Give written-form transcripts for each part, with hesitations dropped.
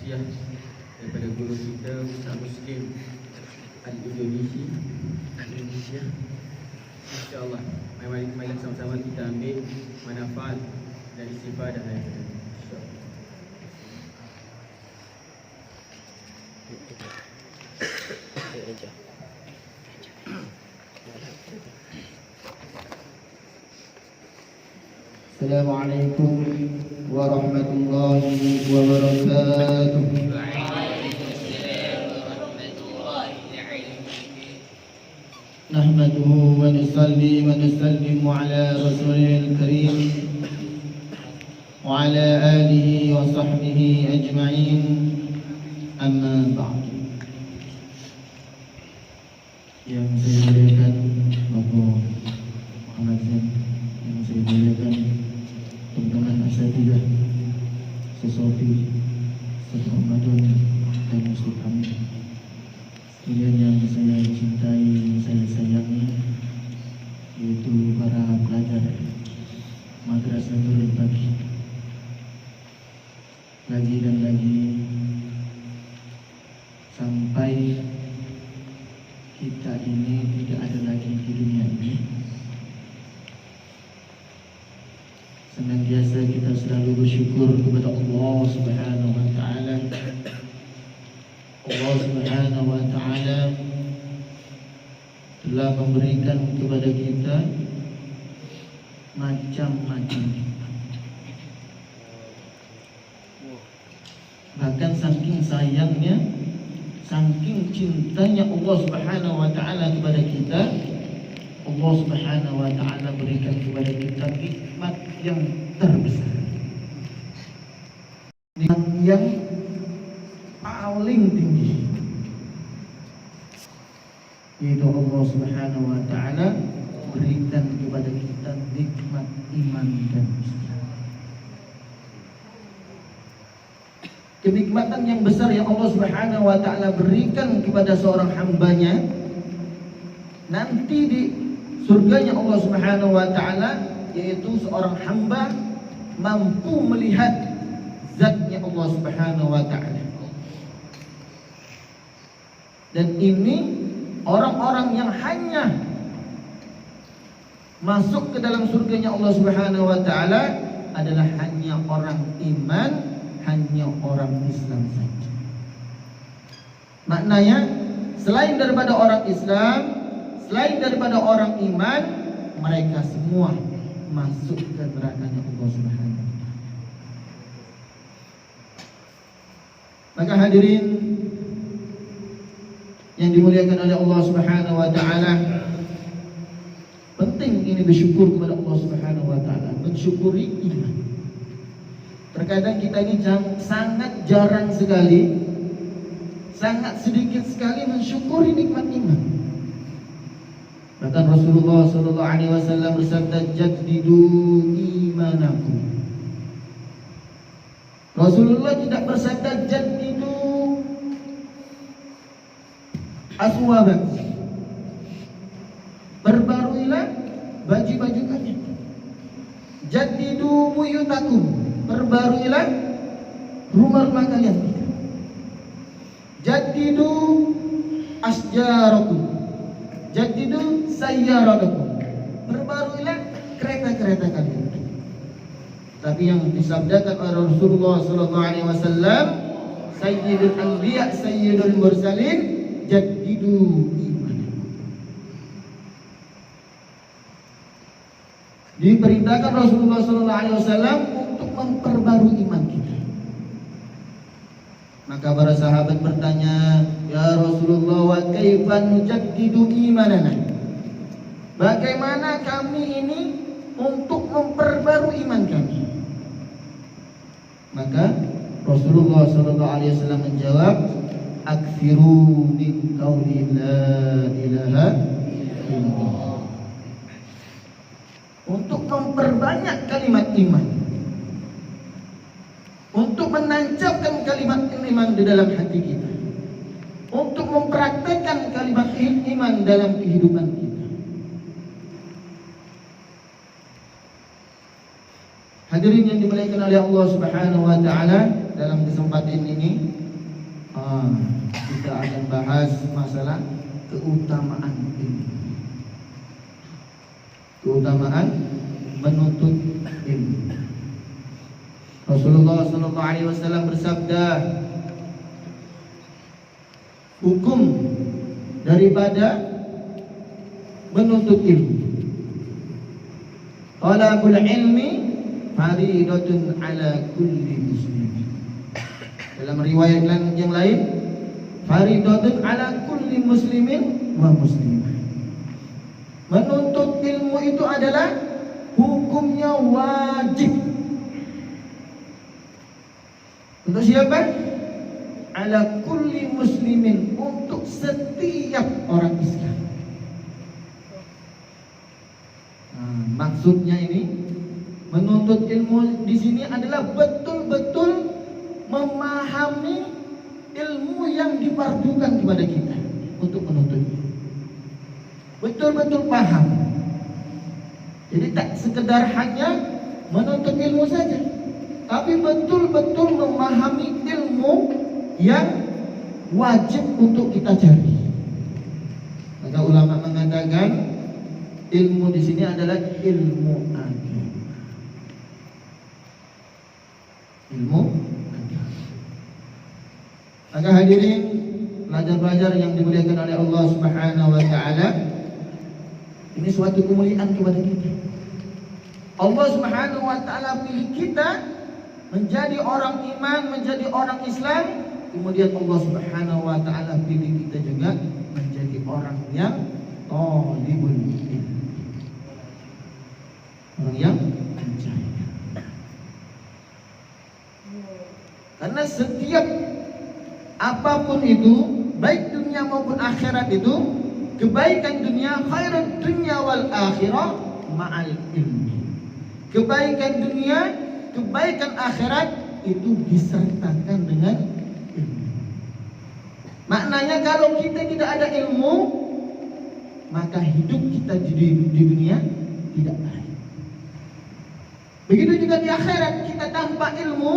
tausiah daripada guru kita Ustaz Muslim Indonesia. InsyaAllah mari sama-sama kita ambil manfaat dan istifadah daripada ini. Assalamualaikum warahmatullahi wabarakatuh. Nahmaduhu wa nusalli wa nusallimu ala rasulil karim wa ala alihi wa sahbihi ajma'in, amma ba'd. Yang saya muliakan Bapak Muhammad Zain, yang saya muliakan teman-teman asatidzah sesofi Ramadan dan Muslim kami sekalian yang saya cintai, saya sayangi, yaitu para pelajar Madrasah Nurul Baqi. Lagi dan lagi sampai kita ini tidak ada lagi di dunia ini, senantiasa kita selalu bersyukur kepada Allah Subhanahu wa Ta'ala. Allah Subhanahu wa Ta'ala telah memberikan kepada kita macam-macam nikmat. Bahkan saking sayangnya, saking cintanya Allah Subhanahu wa Ta'ala kepada kita, Allah Subhanahu wa Ta'ala berikan kepada kita nikmat yang terbesar, nikmat yang paling tinggi, yaitu Allah Subhanahu wa Ta'ala berikan kepada kita nikmat iman dan Islam. Kenikmatan yang besar yang Allah Subhanahu wa Ta'ala berikan kepada seorang hambanya nanti di surganya Allah Subhanahu wa Ta'ala, yaitu seorang hamba mampu melihat zatnya Allah Subhanahu wa Ta'ala. Dan ini orang-orang yang hanya masuk ke dalam surganya Allah Subhanahu wa Ta'ala adalah hanya orang iman, hanya orang Islam saja. Maknanya selain daripada orang Islam, selain daripada orang iman, mereka semua masuk ke nerakanya Allah Subhanahu wa Ta'ala. Maka hadirin yang dimuliakan oleh Allah Subhanahu wa Ta'ala, penting ini bersyukur kepada Allah Subhanahu wa Ta'ala, mensyukuri iman. Terkadang kita ini sangat jarang sekali, sangat sedikit sekali mensyukuri nikmat iman. Bahkan Rasulullah SAW bersabda, jaddidu imanakum. Rasulullah tidak bersabda jaddidu aswaban, perbaruilah baju-baju kalian. Jaddidu buyutakum, perbaruilah rumah-rumah kalian. Jaddidu asjarakum, jaddidu sayyaratakum, perbaruilah kereta-kereta kalian. Tapi yang disabdakan oleh Rasulullah SAW, Sayyidul Anbiya, Sayyidul Mursalin, jaddidu imanakum. Diperintahkan Rasulullah SAW untuk memperbarui iman kita. Maka para sahabat bertanya, ya Rasulullah, wa kaifa nujaddidu imanana? Bagaimana kami ini untuk memperbarui iman kami? Maka Rasulullah SAW menjawab, aktsiru min qauli la ilaha illallah. Untuk memperbanyak kalimat iman, untuk menancapkan kalimat iman di dalam hati kita, untuk mempraktekkan kalimat iman dalam kehidupan kita. Hadirin yang dimuliakan oleh Allah Subhanahu wa Ta'ala, dalam kesempatan ini kita akan bahas masalah keutamaan ilmu. Keutamaan menuntut ilmu. Rasulullah SAW bersabda, hukum daripada menuntut ilmu, talabul ilmi faridatun ala kulli muslimin. Dalam riwayat yang lain, faridatun ala kulli muslimin wa muslimah. Menuntut ilmu itu adalah hukumnya wajib. Untuk siapa? Ala kulli muslimin, untuk setiap orang Islam. Maksudnya ini, menuntut ilmu di sini adalah betul-betul memahami ilmu yang dipardukan kepada kita untuk menuntutnya. Betul-betul paham. Jadi tak sekedar hanya menuntut ilmu saja, tapi betul-betul memahami ilmu yang wajib untuk kita cari. Maka ulama mengatakan ilmu di sini adalah ilmu agama. Ilmu agama. Maka hadirin pelajar-pelajar yang dimuliakan oleh Allah Subhanahu wa taala, ini suatu kemuliaan kepada kita. Allah Subhanahu wa taala pilih kita menjadi orang iman, menjadi orang Islam. Kemudian Allah Subhanahu wa taala pilih kita juga menjadi orang yang talibul ilm, orang yang mencari. Karena setiap apapun itu, baik dunia maupun akhirat itu, kebaikan dunia, khairat dunia wal akhirah ma'al ilmi. Kebaikan dunia, kebaikan akhirat itu disertakan dengan ilmu. Maknanya kalau kita tidak ada ilmu, maka hidup kita di dunia tidak baik. Begitu juga di akhirat, kita tanpa ilmu,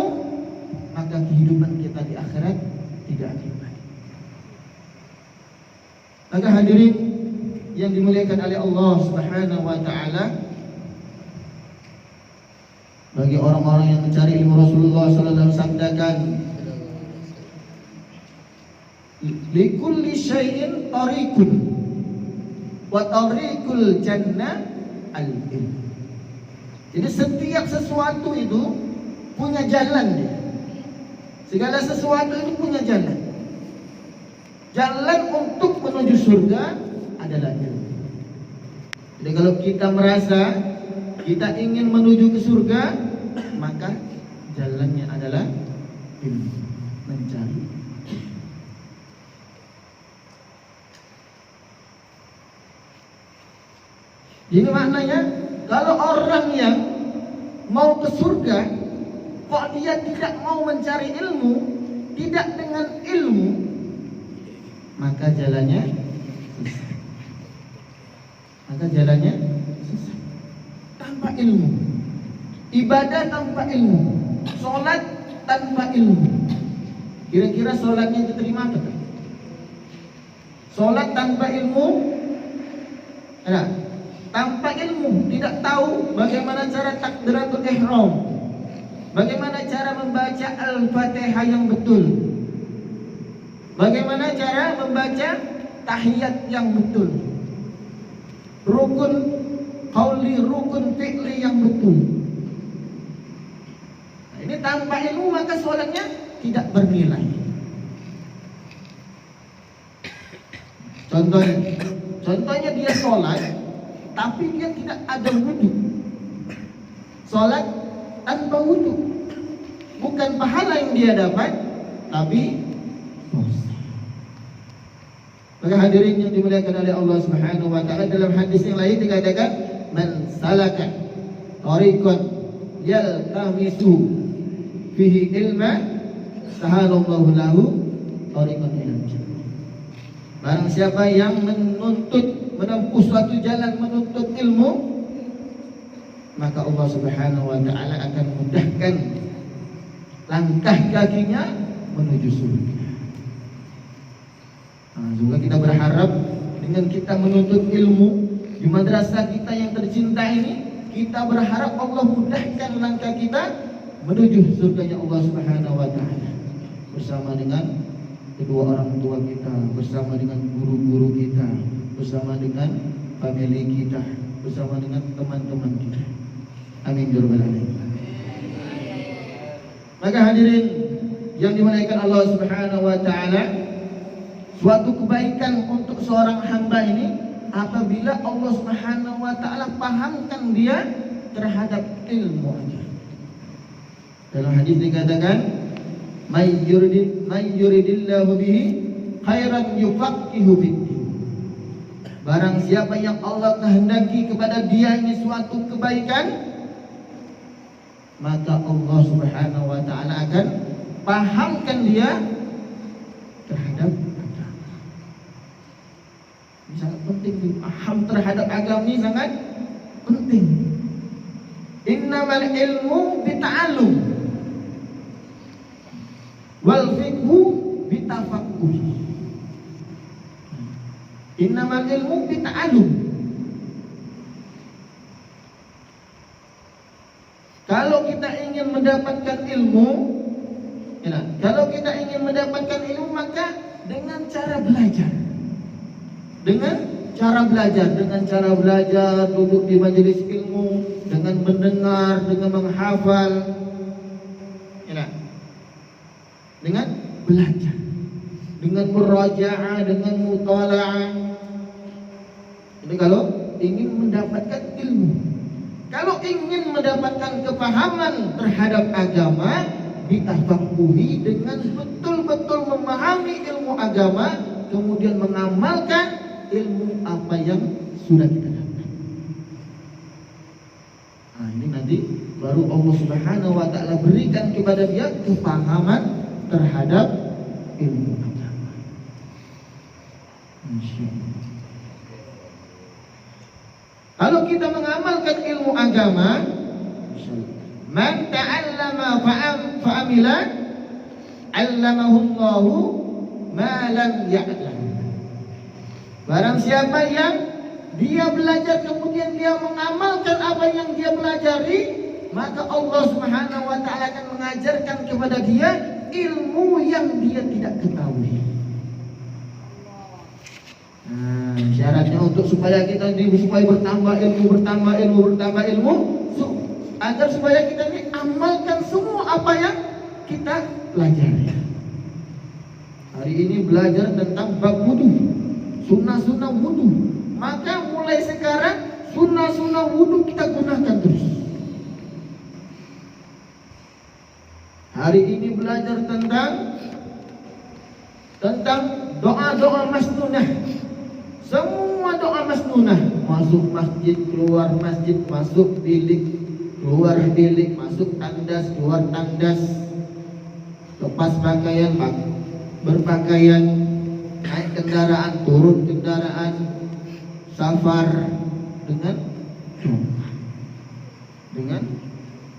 maka kehidupan kita di akhirat tidak akan baik. Maka hadirin yang dimuliakan oleh Allah Subhanahu wa taala, bagi orang-orang yang mencari ilmu, Rasulullah sallallahu alaihi wasallam sabdakan, likulli syai'in tariqun wa tariqul jannah al-ilm. Jadi setiap sesuatu itu punya jalan dia. Segala sesuatu itu punya jalan. Jalan untuk menuju surga adalah ilmu. Jadi kalau kita merasa kita ingin menuju ke surga, maka jalannya adalah ilmu, mencari. Ini maknanya, kalau orang yang mau ke surga, kok dia tidak mau mencari ilmu, tidak dengan ilmu, maka jalannya susah. Maka jalannya susah. Tanpa ilmu, ibadah tanpa ilmu, sholat tanpa ilmu, kira-kira sholatnya diterima atau tidak? Sholat tanpa ilmu, nah, tanpa ilmu, tidak tahu bagaimana cara takbiratul ihram, bagaimana cara membaca Al-Fatihah yang betul, bagaimana cara membaca tahiyat yang betul, rukun qauli, rukun fi'li yang betul. Nah, ini tanpa ilmu maka sholatnya tidak bernilai. Contohnya dia sholat, tapi dia tidak ada wudu. Sholat tanpa wudu, bukan pahala yang dia dapat, tapi dosa. Maka hadirin yang dimuliakan oleh Allah Subhanahu wa taala, dalam hadis yang lain dikatakan, man salaka tariqan yaltamisu fihi ilma sahalallahu lahu tariqan ilal jannah. Barang siapa yang menempuh suatu jalan menuntut ilmu, maka Allah Subhanahu wa taala akan mudahkan langkah kakinya menuju surga. Juga kita berharap dengan kita menuntut ilmu di madrasah kita yang tercinta ini, kita berharap Allah mudahkan langkah kita menuju surganya Allah Subhanahu wa taala. Bersama dengan kedua orang tua kita, bersama dengan guru-guru kita, bersama dengan family kita, bersama dengan teman-teman kita. Amin ya rabbal alamin. Maka hadirin yang dimuliakan Allah Subhanahu wa taala, suatu kebaikan untuk seorang hamba ini apabila Allah Subhanahu wa taala pahamkan dia terhadap ilmu. Dalam hadis dikatakan, "May yuridillahu bihi khairan yufaqihu fiddin." Barang siapa yang Allah kehendaki kepada dia ini suatu kebaikan, maka Allah Subhanahu wa taala akan pahamkan dia terhadap agama. Ini sangat penting, paham terhadap agama ini sangat penting. Innamal ilmu bita'allum wal fiqhu bitafaqquh. Innamal ilmu bita'allum. Kalau kita ingin mendapatkan ilmu, kalau kita ingin mendapatkan ilmu, maka dengan cara belajar. Dengan cara belajar, duduk di majelis ilmu, dengan mendengar, dengan menghafal, dengan belajar, dengan murajaah, dengan mutala'ah. Ini kalau ingin mendapatkan ilmu. Kalau ingin mendapatkan kepahaman terhadap agama, ditafaqquhi dengan betul-betul memahami ilmu agama, kemudian mengamalkan ilmu apa yang sudah kita dapat. Ini nanti baru Allah Subhanahu wa taala berikan kepada dia kepahaman terhadap ilmu agama. Insyaallah. Kalau kita mengamalkan ilmu agama, man ta'allama fa'amila, 'allamahu Allahu ma lam ya'lam. Barang siapa yang dia belajar kemudian dia mengamalkan apa yang dia pelajari, maka Allah Subhanahu wa taala akan mengajarkan kepada dia ilmu yang dia tidak ketahui. Syaratnya untuk supaya kita bertambah ilmu, agar supaya kita ini amalkan semua apa yang kita pelajari. Hari ini belajar tentang bab wudu, sunnah-sunnah wudu. Maka mulai sekarang sunnah-sunnah wudu kita gunakan terus. Hari ini belajar tentang doa-doa masnunah. Semua doa masnunah, masuk masjid, keluar masjid, masuk bilik, keluar bilik, masuk tandas, keluar tandas, lepas pakaian, berpakaian, naik kendaraan, turun kendaraan, safar dengan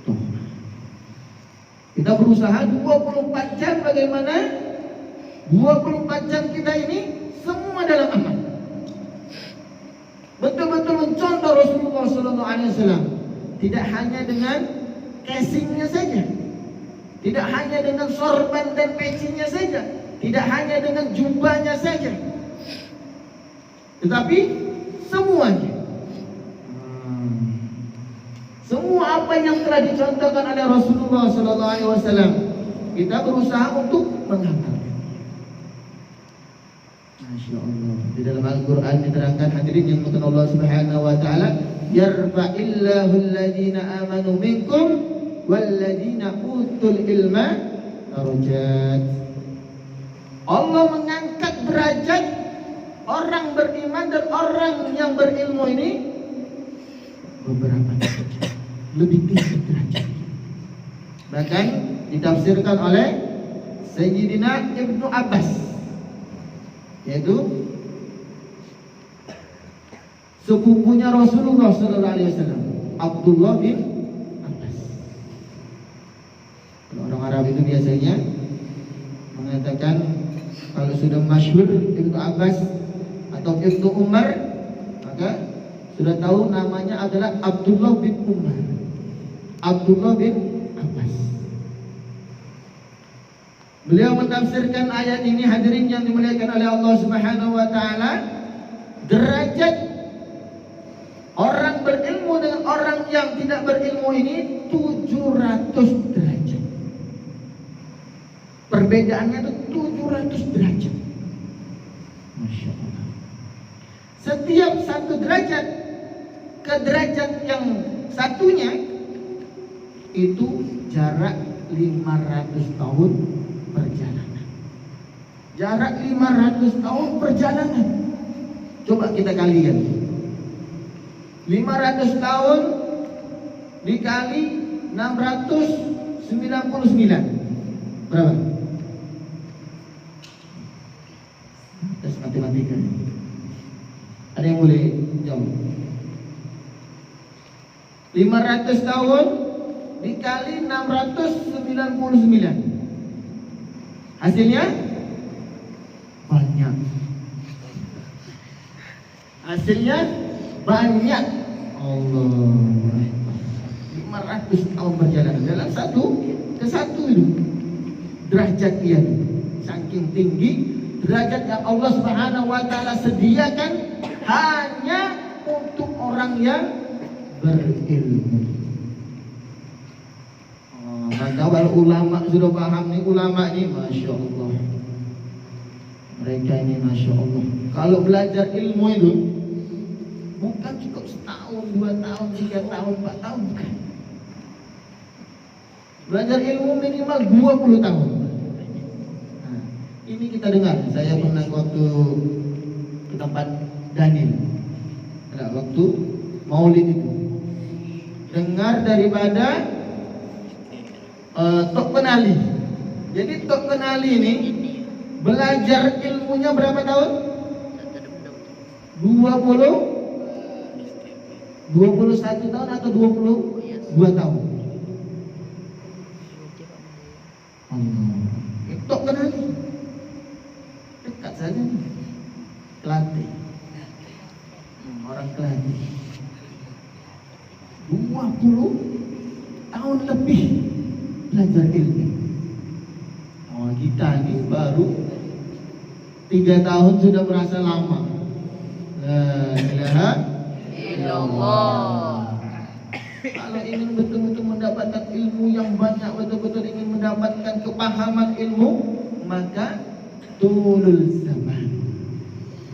doa. Kita berusaha 24 jam bagaimana? 24 jam kita ini semua dalam amal. Betul-betul mencontoh Rasulullah SAW. Tidak hanya dengan casingnya saja, tidak hanya dengan sorban dan pecinya saja, tidak hanya dengan jubahnya saja, tetapi semuanya. Semua apa yang telah dicontohkan oleh Rasulullah SAW, kita berusaha untuk mengamalkan. Masya Allah. Di dalam Al-Quran diterangkan, hadirin yang dimuliakan Allah Subhanahu wa taala, yarfa'illahu alladhina amanu minkum walladhina utul ilma darajat. Allah mengangkat derajat orang beriman dan orang yang berilmu ini beberapa derajat, lebih tinggi derajat. Bahkan ditafsirkan oleh Sayyidina Ibnu Abbas, yaitu sepupunya Rasulullah SAW, Abdullah bin Abbas. Kalau orang Arab itu itu biasanya mengatakan kalau sudah masyhur Ibnu Abbas atau Ibnu Umar, maka sudah tahu namanya adalah Abdullah bin Umar, Abdullah bin Abbas. Beliau menafsirkan ayat ini, hadirin yang dimuliakan oleh Allah Subhanahu wa taala, derajat orang berilmu dengan orang yang tidak berilmu ini 700 derajat. Perbedaannya itu 700 derajat. Masya Allah. Setiap satu derajat ke derajat yang satunya itu jarak 500 tahun perjalanan. Jarak 500 tahun perjalanan. Coba kita kalikan. 500 tahun dikali 699. Berapa? Tes matematika. Ada yang boleh jawab? 500 tahun dikali 699. Hasilnya banyak. Hasilnya banyak. Allah. 500 tahun perjalanan dalam satu ke satu itu. Derajat dia saking tinggi derajat yang Allah Subhanahu wa taala sediakan hanya untuk orang yang berilmu. Maka kalau ulama sudah paham nih, ulama ini Masya Allah, mereka ini Masya Allah. Kalau belajar ilmu itu bukan cukup setahun, 2 tahun, 3 tahun, 4 tahun, bukan. Belajar ilmu minimal 20 tahun. Nah, ini kita dengar. Saya pernah waktu ke tempat Daniel, waktu Maulid itu, dengar daripada Tok Penali. Jadi Tok Penali ini belajar ilmunya berapa tahun? 21 tahun atau 22 tahun? Tok Penali dekat saja nih, Kelantan. Orang Kelantan 20 tahun lebih belajar ilmu. Kita ini baru 3 tahun sudah merasa lama. La ilaha illallah. Kalau ingin betul-betul mendapatkan ilmu yang banyak, betul-betul ingin mendapatkan kepahaman ilmu, maka tulul zaman,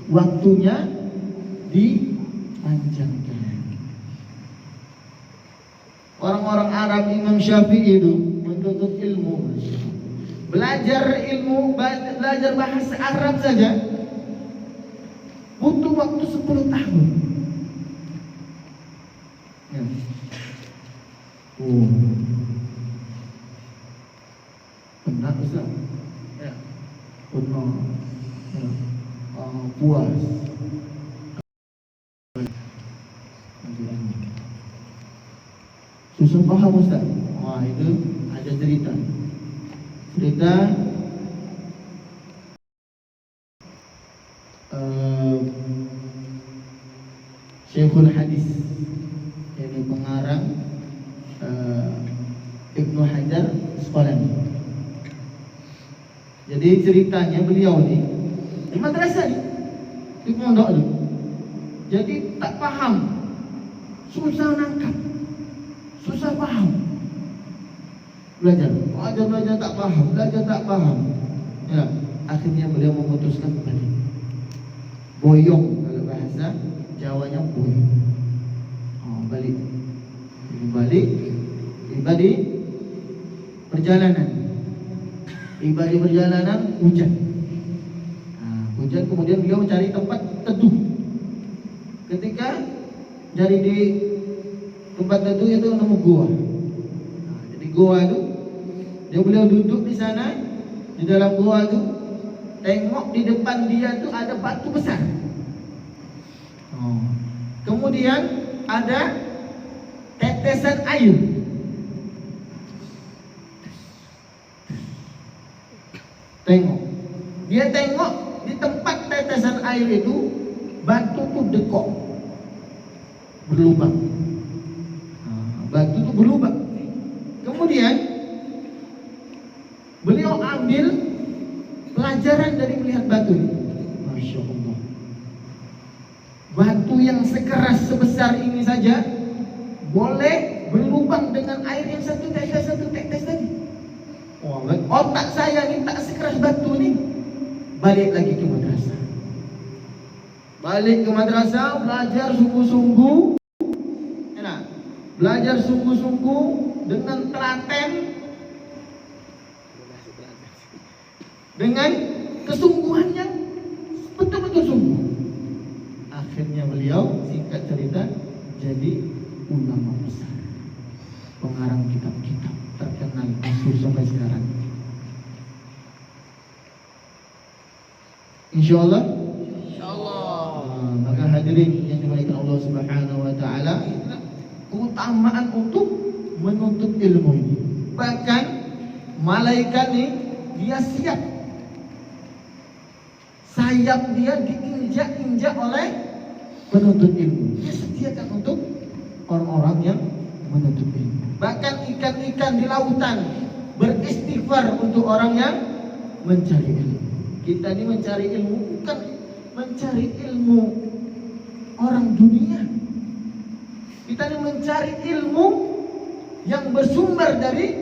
waktunya dipanjangkan. Orang-orang Arab Imam Syafi'i itu menuntut ilmu, belajar ilmu, belajar bahasa Arab saja butuh waktu 10 tahun. Ya. Benar Ustaz? Ya. Benar. Ya. Puas. Susah paham Ustaz? Itu ada cerita Syekhul Hadis, ini pengarang Ibnu Hajar Asqalani. Jadi ceritanya beliau nih di madrasah nih, di pondok nih. Jadi tak paham, susah nangkap, susah paham. Belajar tak paham, belajar tak paham. Ya, akhirnya beliau memutuskan balik. Boyong kalau bahasa Jawanya boyong. Balik. Tiba di perjalanan. Hujan. Hujan, kemudian beliau mencari tempat teduh. Ketika cari di tempat teduh itu nemu gua. Jadi gua itu beliau duduk di sana, di dalam gua itu, tengok di depan dia tuh ada batu besar. Kemudian ada tetesan air. Tengok. Dia tengok di tempat tetesan air itu batu tuh dekok, berlubang. Batu itu berlubang. Kemudian beliau ambil pelajaran dari melihat batu ini. Masya Allah. Batu yang sekeras sebesar ini saja boleh berlubang dengan air yang satu tetes tadi. Otak saya ini tak sekeras batu ini. Balik lagi ke madrasah. Balik ke madrasah, belajar sungguh-sungguh. Enak. Belajar sungguh-sungguh dengan telaten, dengan kesungguhan yang betul-betul sungguh. Akhirnya beliau, singkat cerita, jadi ulama besar, pengarang kitab-kitab terkenal masyhur sampai sekarang. Insyaallah. Maka hadirin yang dimuliakan Allah Subhanahu wa taala, keutamaan untuk menuntut ilmu ini. Bahkan malaikat ini dia siap, sayap dia diinjak-injak oleh penuntut ilmu. Dia sediakan untuk orang-orang yang menuntut ilmu. Bahkan ikan-ikan di lautan beristighfar untuk orang yang mencari ilmu. Kita ini mencari ilmu bukan mencari ilmu orang dunia. Kita ini mencari ilmu yang bersumber dari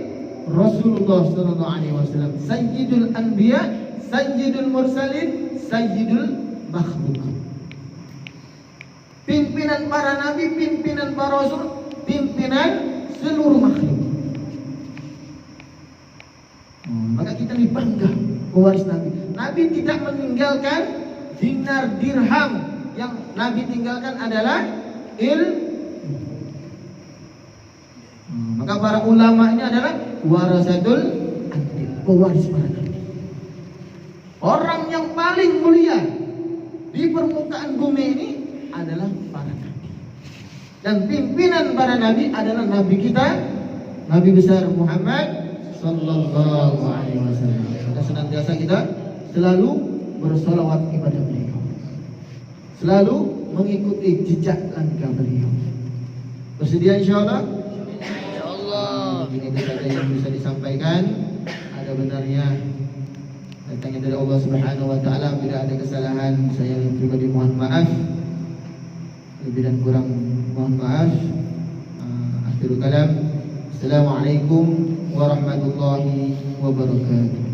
Rasulullah sallallahu alaihi wasallam, Sayyidul Anbiya, Sayyidul Mursalin, Sayyidul Makhluk. Pimpinan para nabi, pimpinan para rasul, pimpinan seluruh makhluk. Maka kita ini bangga pewaris Nabi. Nabi tidak meninggalkan dinar dirham. Yang Nabi tinggalkan adalah ilmu. Maka para ulama ini adalah warasatul anbiya, pewaris para nabi. Orang yang paling mulia di permukaan bumi ini adalah para nabi. Dan pimpinan para nabi adalah nabi kita, Nabi besar Muhammad sallallahu alaihi wasallam. Maka senantiasa kita selalu bersolawat kepada beliau, selalu mengikuti jejak langkah beliau. Bersedia insyaallah? Insyaallah. Ini saja yang bisa disampaikan. Ada benarnya datangnya dari Allah Subhanahu wa taala. Bila ada kesalahan, saya pribadi mohon maaf. Lebih dan kurang mohon maaf. Akhirul kalam. Assalamualaikum warahmatullahi wabarakatuh.